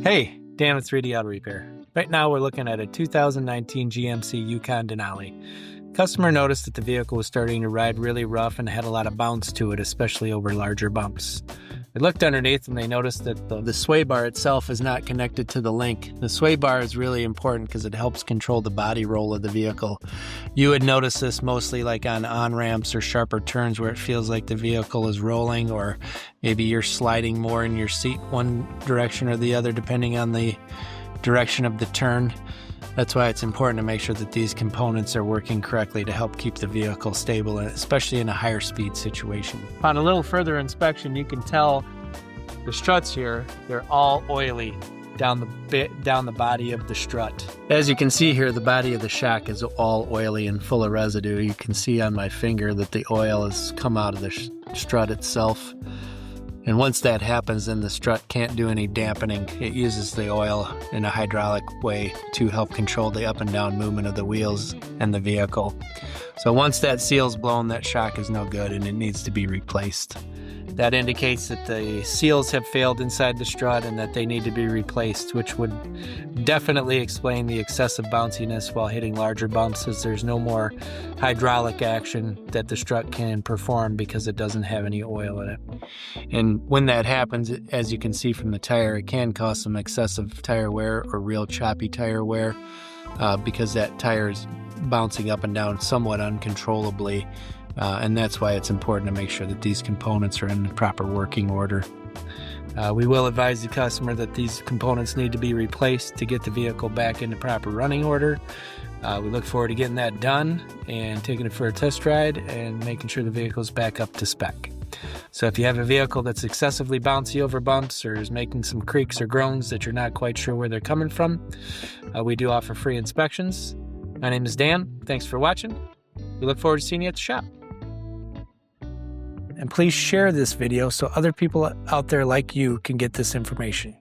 Hey, Dan with 3D Auto Repair. Right now we're looking at a 2019 GMC Yukon Denali. Customer noticed that the vehicle was starting to ride really rough and had a lot of bounce to it, especially over larger bumps. They looked underneath and they noticed that the sway bar itself is not connected to the link. The sway bar is really important because it helps control the body roll of the vehicle. You would notice this mostly like on on-ramps or sharper turns where it feels like the vehicle is rolling, or maybe you're sliding more in your seat one direction or the other depending on the direction of the turn. That's why it's important to make sure that these components are working correctly to help keep the vehicle stable, especially in a higher speed situation. On a little further inspection, you can tell the struts here, they're all oily down the body of the strut. As you can see here, the body of the shock is all oily and full of residue. You can see on my finger that the oil has come out of the strut itself. And once that happens, then the strut can't do any dampening. It uses the oil in a hydraulic way to help control the up and down movement of the wheels and the vehicle. So once that seal's blown, that shock is no good and it needs to be replaced. That indicates that the seals have failed inside the strut and that they need to be replaced, which would definitely explain the excessive bounciness while hitting larger bumps, as there's no more hydraulic action that the strut can perform because it doesn't have any oil in it. And when that happens, as you can see from the tire, it can cause some excessive tire wear or real choppy tire wear because that tire is bouncing up and down somewhat uncontrollably. And that's why it's important to make sure that these components are in the proper working order. We will advise the customer that these components need to be replaced to get the vehicle back into proper running order. We look forward to getting that done and taking it for a test ride and making sure the vehicle is back up to spec. So if you have a vehicle that's excessively bouncy over bumps or is making some creaks or groans that you're not quite sure where they're coming from, we do offer free inspections. My name is Dan. Thanks for watching. We look forward to seeing you at the shop. And please share this video so other people out there like you can get this information.